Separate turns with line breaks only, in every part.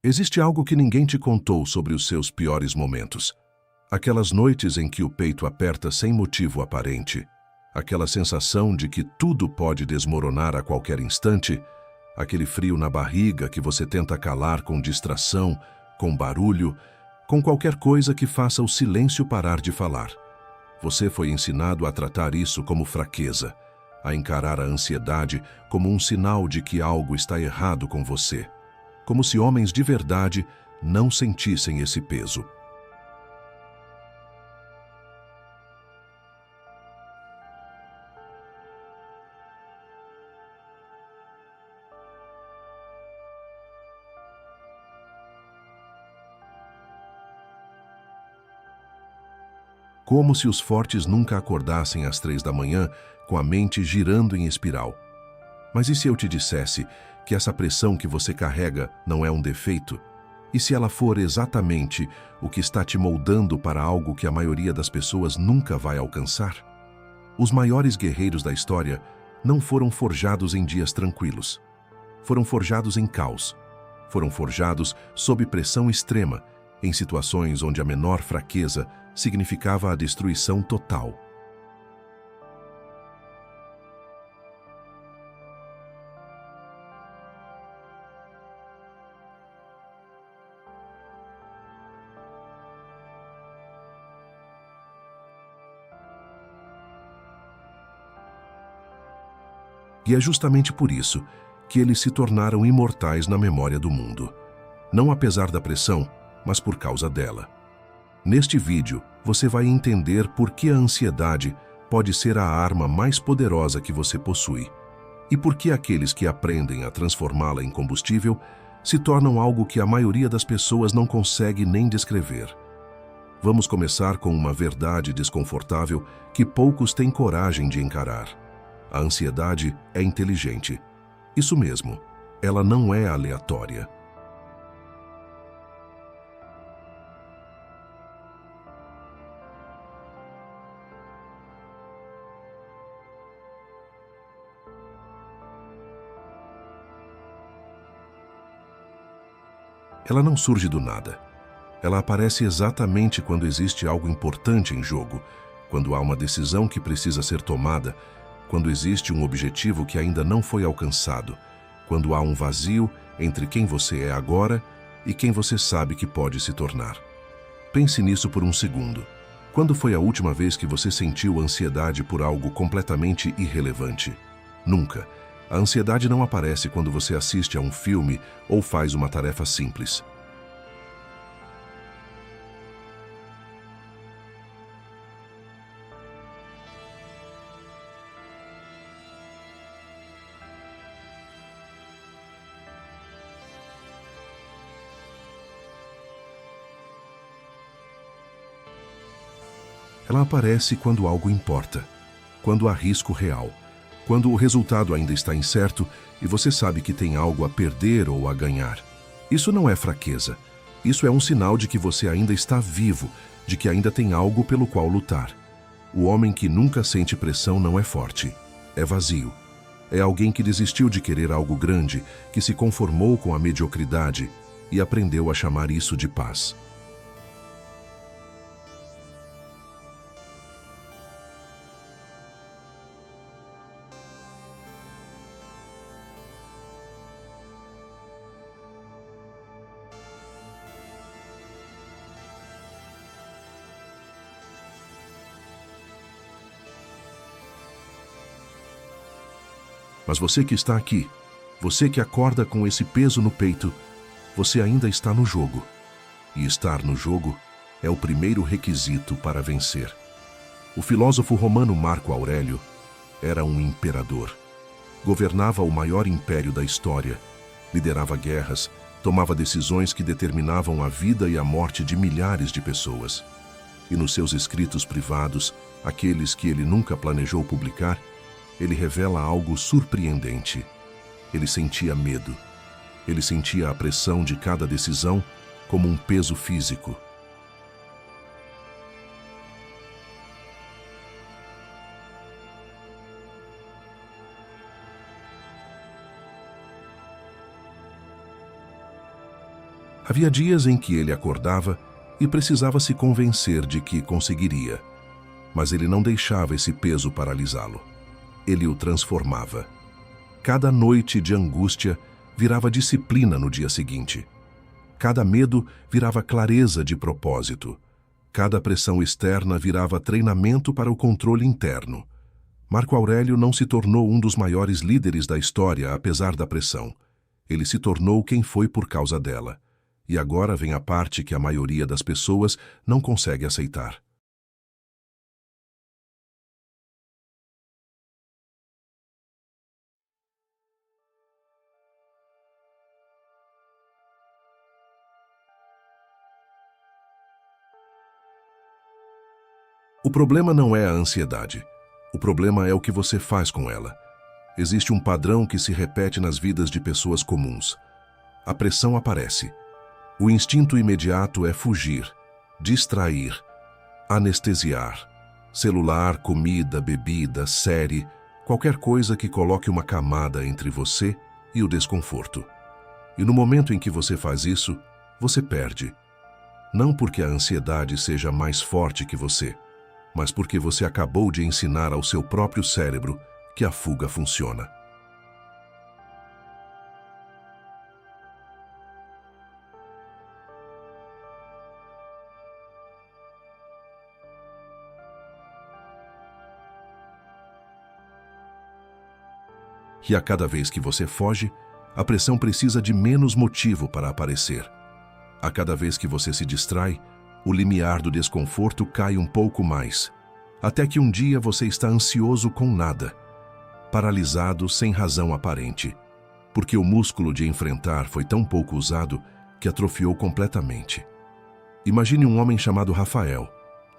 Existe algo que ninguém te contou sobre os seus piores momentos. Aquelas noites em que o peito aperta sem motivo aparente, aquela sensação de que tudo pode desmoronar a qualquer instante, aquele frio na barriga que você tenta calar com distração, com barulho, com qualquer coisa que faça o silêncio parar de falar. Você foi ensinado a tratar isso como fraqueza, a encarar a ansiedade como um sinal de que algo está errado com você, como se homens de verdade não sentissem esse peso. Como se os fortes nunca acordassem às 3 da manhã com a mente girando em espiral. Mas e se eu te dissesse que essa pressão que você carrega não é um defeito? E se ela for exatamente o que está te moldando para algo que a maioria das pessoas nunca vai alcançar? Os maiores guerreiros da história não foram forjados em dias tranquilos. Foram forjados em caos. Foram forjados sob pressão extrema, em situações onde a menor fraqueza significava a destruição total. E é justamente por isso que eles se tornaram imortais na memória do mundo. Não apesar da pressão, mas por causa dela. Neste vídeo, você vai entender por que a ansiedade pode ser a arma mais poderosa que você possui e por que aqueles que aprendem a transformá-la em combustível se tornam algo que a maioria das pessoas não consegue nem descrever. Vamos começar com uma verdade desconfortável que poucos têm coragem de encarar. A ansiedade é inteligente. Isso mesmo, ela não é aleatória. Ela não surge do nada. Ela aparece exatamente quando existe algo importante em jogo, quando há uma decisão que precisa ser tomada, quando existe um objetivo que ainda não foi alcançado, quando há um vazio entre quem você é agora e quem você sabe que pode se tornar. Pense nisso por um segundo. Quando foi a última vez que você sentiu ansiedade por algo completamente irrelevante? Nunca. A ansiedade não aparece quando você assiste a um filme ou faz uma tarefa simples. Ela aparece quando algo importa, quando há risco real, quando o resultado ainda está incerto e você sabe que tem algo a perder ou a ganhar. Isso não é fraqueza. Isso é um sinal de que você ainda está vivo, de que ainda tem algo pelo qual lutar. O homem que nunca sente pressão não é forte, é vazio. É alguém que desistiu de querer algo grande, que se conformou com a mediocridade e aprendeu a chamar isso de paz. Mas você que está aqui, você que acorda com esse peso no peito, você ainda está no jogo. E estar no jogo é o primeiro requisito para vencer. O filósofo romano Marco Aurélio era um imperador. Governava o maior império da história, liderava guerras, tomava decisões que determinavam a vida e a morte de milhares de pessoas. E nos seus escritos privados, aqueles que ele nunca planejou publicar, ele revela algo surpreendente. Ele sentia medo. Ele sentia a pressão de cada decisão como um peso físico. Havia dias em que ele acordava e precisava se convencer de que conseguiria. Mas ele não deixava esse peso paralisá-lo. Ele o transformava. Cada noite de angústia virava disciplina no dia seguinte. Cada medo virava clareza de propósito. Cada pressão externa virava treinamento para o controle interno. Marco Aurélio não se tornou um dos maiores líderes da história apesar da pressão. Ele se tornou quem foi por causa dela. E agora vem a parte que a maioria das pessoas não consegue aceitar. O problema não é a ansiedade. O problema é o que você faz com ela. Existe um padrão que se repete nas vidas de pessoas comuns. A pressão aparece. O instinto imediato é fugir, distrair, anestesiar. Celular, comida, bebida, série, qualquer coisa que coloque uma camada entre você e o desconforto. E no momento em que você faz isso, você perde. Não porque a ansiedade seja mais forte que você, mas porque você acabou de ensinar ao seu próprio cérebro que a fuga funciona. E a cada vez que você foge, a pressão precisa de menos motivo para aparecer. A cada vez que você se distrai, o limiar do desconforto cai um pouco mais, até que um dia você está ansioso com nada, paralisado sem razão aparente, porque o músculo de enfrentar foi tão pouco usado que atrofiou completamente. Imagine um homem chamado Rafael,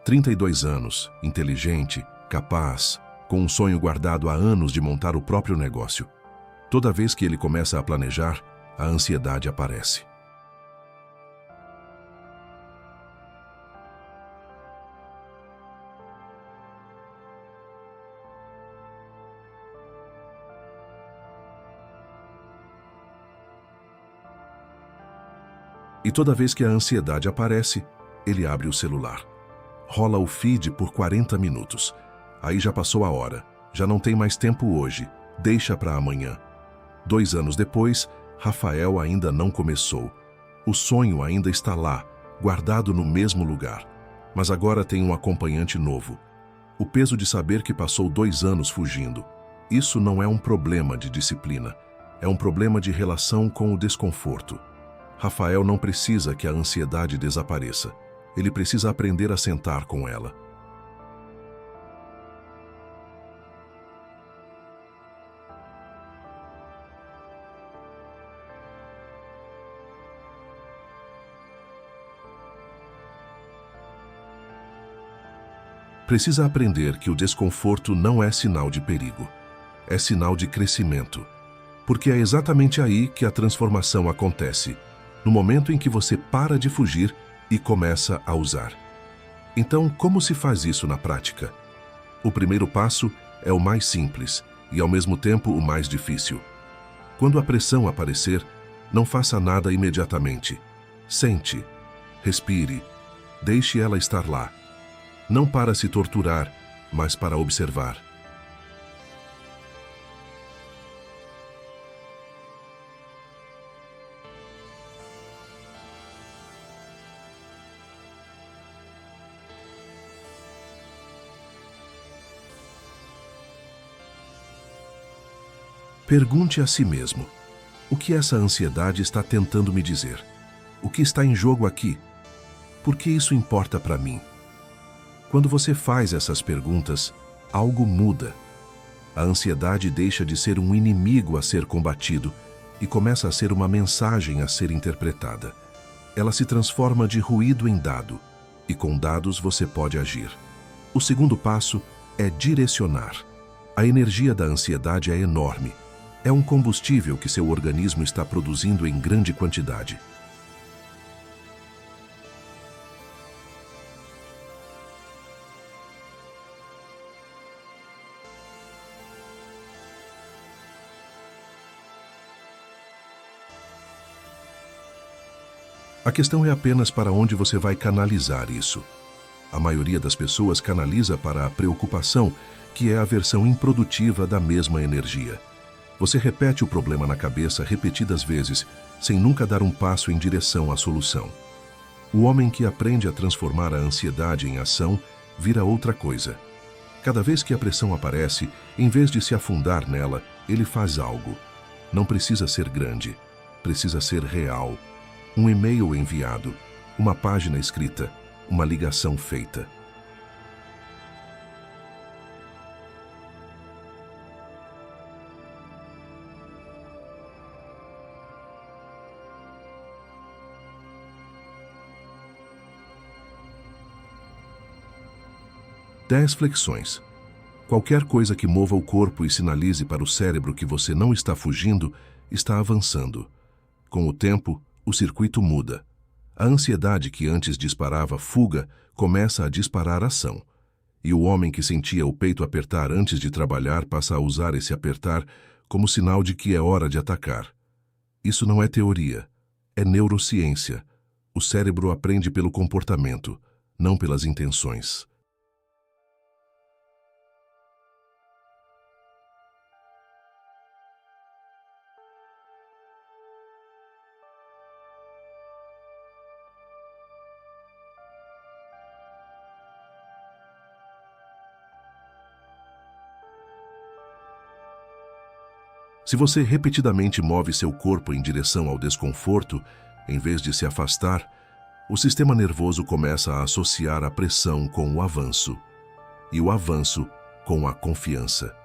32 anos, inteligente, capaz, com um sonho guardado há anos de montar o próprio negócio. Toda vez que ele começa a planejar, a ansiedade aparece. E toda vez que a ansiedade aparece, ele abre o celular. Rola o feed por 40 minutos. Aí já passou a hora. Já não tem mais tempo hoje. Deixa para amanhã. 2 anos depois, Rafael ainda não começou. O sonho ainda está lá, guardado no mesmo lugar. Mas agora tem um acompanhante novo. O peso de saber que passou 2 anos fugindo. Isso não é um problema de disciplina. É um problema de relação com o desconforto. Rafael não precisa que a ansiedade desapareça. Ele precisa aprender a sentar com ela. Precisa aprender que o desconforto não é sinal de perigo. É sinal de crescimento. Porque é exatamente aí que a transformação acontece. No momento em que você para de fugir e começa a usar. Então, como se faz isso na prática? O primeiro passo é o mais simples e, ao mesmo tempo, o mais difícil. Quando a pressão aparecer, não faça nada imediatamente. Sente, respire, deixe ela estar lá. Não para se torturar, mas para observar. Pergunte a si mesmo: o que essa ansiedade está tentando me dizer? O que está em jogo aqui? Por que isso importa para mim? Quando você faz essas perguntas, algo muda. A ansiedade deixa de ser um inimigo a ser combatido e começa a ser uma mensagem a ser interpretada. Ela se transforma de ruído em dado, e com dados você pode agir. O segundo passo é direcionar. A energia da ansiedade é enorme. É um combustível que seu organismo está produzindo em grande quantidade. A questão é apenas para onde você vai canalizar isso. A maioria das pessoas canaliza para a preocupação, que é a versão improdutiva da mesma energia. Você repete o problema na cabeça repetidas vezes, sem nunca dar um passo em direção à solução. O homem que aprende a transformar a ansiedade em ação vira outra coisa. Cada vez que a pressão aparece, em vez de se afundar nela, ele faz algo. Não precisa ser grande, precisa ser real. Um e-mail enviado, uma página escrita, uma ligação feita. Dez flexões. Qualquer coisa que mova o corpo e sinalize para o cérebro que você não está fugindo, está avançando. Com o tempo, o circuito muda. A ansiedade que antes disparava fuga começa a disparar ação. E o homem que sentia o peito apertar antes de trabalhar passa a usar esse apertar como sinal de que é hora de atacar. Isso não é teoria, é neurociência. O cérebro aprende pelo comportamento, não pelas intenções. Se você repetidamente move seu corpo em direção ao desconforto, em vez de se afastar, o sistema nervoso começa a associar a pressão com o avanço, e o avanço com a confiança.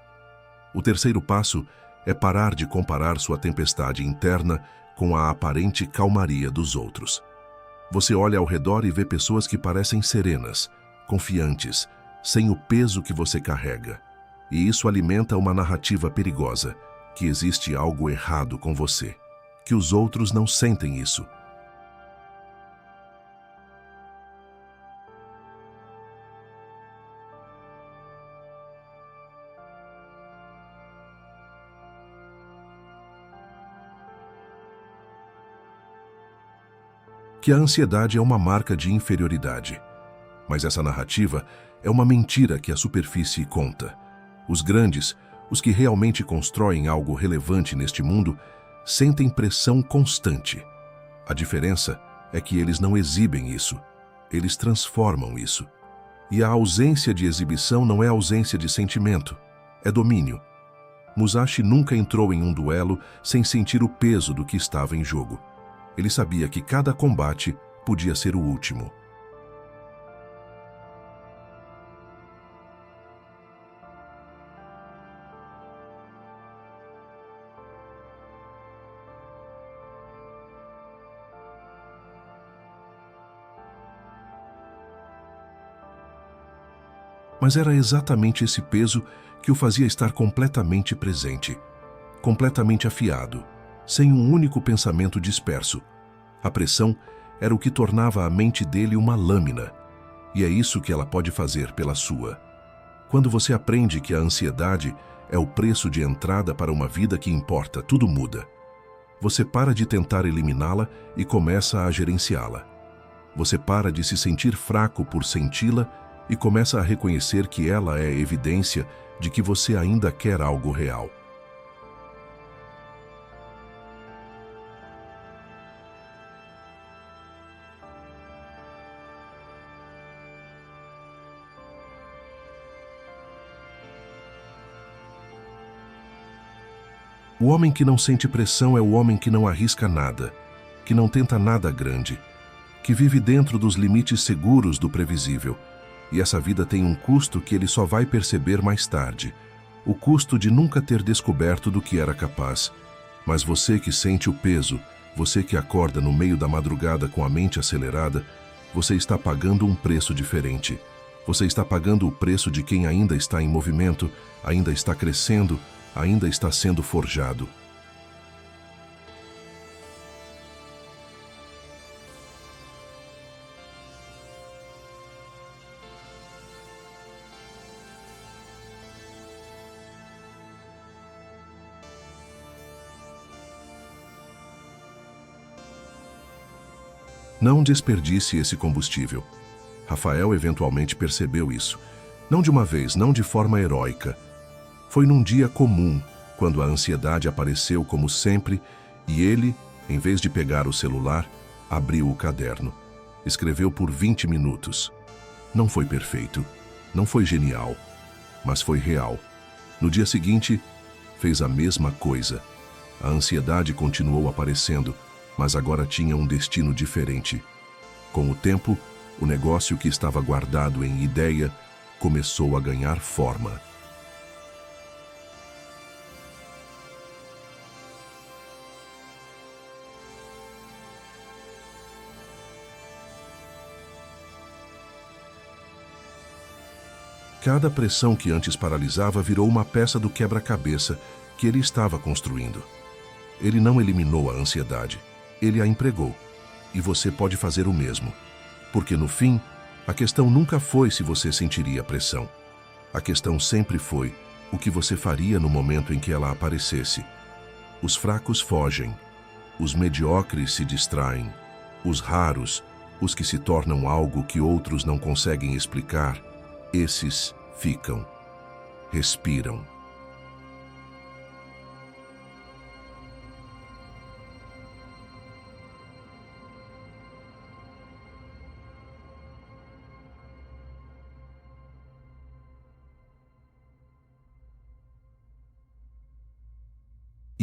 O terceiro passo é parar de comparar sua tempestade interna com a aparente calmaria dos outros. Você olha ao redor e vê pessoas que parecem serenas, confiantes, sem o peso que você carrega. E isso alimenta uma narrativa perigosa, que existe algo errado com você, que os outros não sentem isso. Que a ansiedade é uma marca de inferioridade. Mas essa narrativa é uma mentira que a superfície conta. Os grandes, os que realmente constroem algo relevante neste mundo, sentem pressão constante. A diferença é que eles não exibem isso, eles transformam isso. E a ausência de exibição não é ausência de sentimento, é domínio. Musashi nunca entrou em um duelo sem sentir o peso do que estava em jogo. Ele sabia que cada combate podia ser o último. Mas era exatamente esse peso que o fazia estar completamente presente, completamente afiado, sem um único pensamento disperso. A pressão era o que tornava a mente dele uma lâmina, e é isso que ela pode fazer pela sua. Quando você aprende que a ansiedade é o preço de entrada para uma vida que importa, tudo muda. Você para de tentar eliminá-la e começa a gerenciá-la. Você para de se sentir fraco por senti-la e começa a reconhecer que ela é evidência de que você ainda quer algo real. O homem que não sente pressão é o homem que não arrisca nada, que não tenta nada grande, que vive dentro dos limites seguros do previsível. E essa vida tem um custo que ele só vai perceber mais tarde, o custo de nunca ter descoberto do que era capaz. Mas você que sente o peso, você que acorda no meio da madrugada com a mente acelerada, você está pagando um preço diferente. Você está pagando o preço de quem ainda está em movimento, ainda está crescendo, ainda está sendo forjado. Não desperdice esse combustível. Rafael eventualmente percebeu isso. Não de uma vez, não de forma heróica. Foi num dia comum, quando a ansiedade apareceu como sempre, e ele, em vez de pegar o celular, abriu o caderno. Escreveu por 20 minutos. Não foi perfeito, não foi genial, mas foi real. No dia seguinte, fez a mesma coisa. A ansiedade continuou aparecendo, mas agora tinha um destino diferente. Com o tempo, o negócio que estava guardado em ideia começou a ganhar forma. Cada pressão que antes paralisava virou uma peça do quebra-cabeça que ele estava construindo. Ele não eliminou a ansiedade, ele a empregou. E você pode fazer o mesmo. Porque no fim, a questão nunca foi se você sentiria pressão. A questão sempre foi o que você faria no momento em que ela aparecesse. Os fracos fogem, os mediocres se distraem, os raros, os que se tornam algo que outros não conseguem explicar, esses ficam, respiram.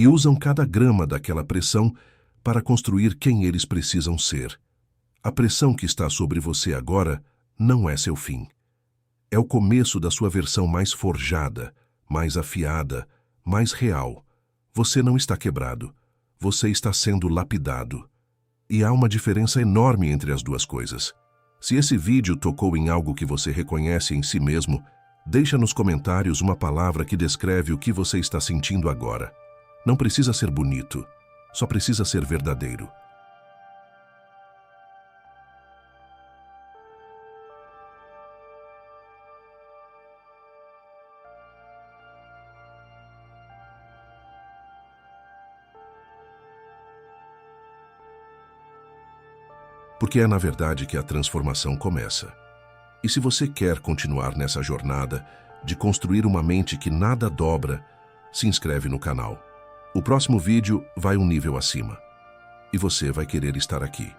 E usam cada grama daquela pressão para construir quem eles precisam ser. A pressão que está sobre você agora não é seu fim. É o começo da sua versão mais forjada, mais afiada, mais real. Você não está quebrado. Você está sendo lapidado. E há uma diferença enorme entre as duas coisas. Se esse vídeo tocou em algo que você reconhece em si mesmo, deixa nos comentários uma palavra que descreve o que você está sentindo agora. Não precisa ser bonito, só precisa ser verdadeiro. Porque é na verdade que a transformação começa. E se você quer continuar nessa jornada de construir uma mente que nada dobra, se inscreve no canal. O próximo vídeo vai um nível acima. E você vai querer estar aqui.